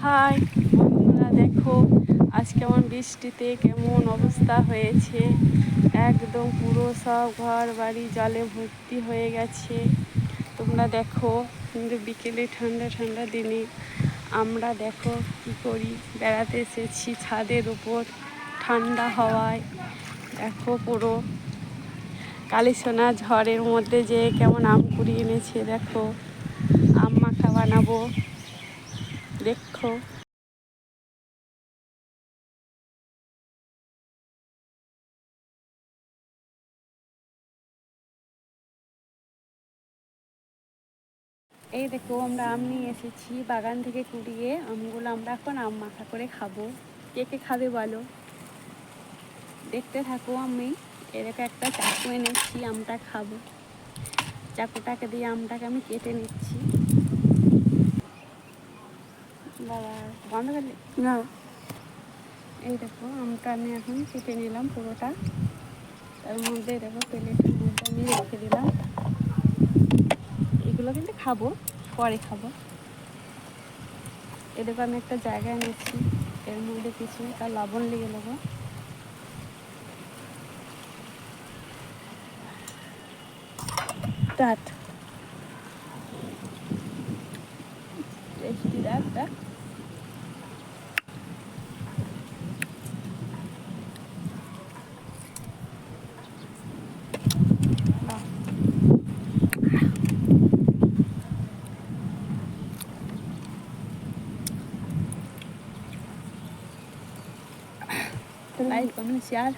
High বন্ধুরা, দেখো আজ কেমন বৃষ্টিতে কেমন অবস্থা হয়েছে। একদম পুরো সব ঘর বাড়ি জলে ভর্তি হয়ে গেছে। তোমরা দেখো, কিন্তু বিকেলে ঠান্ডা ঠান্ডা দিনে আমরা দেখো কি করি, বেড়াতে এসেছি ছাদের উপর ঠান্ডা হাওয়ায়। দেখো পুরো কালিসোনা ঝড়ের মধ্যে যে কেমন আম কুড়িয়ে এনেছে। দেখো আম মাখা বানাবো, দেখো। এই দেখো, আমরা আম নিয়ে এসেছি বাগান থেকে কুড়িয়ে। আমগুলো আমরা এখন আম মাখা করে খাবো। কে কে খাবে বলো, দেখতে থাকো। আমি এরকম একটা চাকু এনেছি, আমটা খাবো। চাকুটাকে দিয়ে আমটাকে আমি কেটে নিচ্ছি। বাবা, বন্ধ করলে না। এই দেখো, আমটা আমি এখন কেটে নিলাম পুরোটা। তার মধ্যে দেখো প্লেটের মধ্যে আমি রেখে দিলাম। এগুলো কিন্তু খাবো, পরে খাবো। এদিকে আমি একটা জায়গায় নিচ্ছি, এর মধ্যে কিছু তার লবণ লেগে নেবো। স্টার্ট। টেস্টি একটা লাইক কমেন্ট শেয়ার।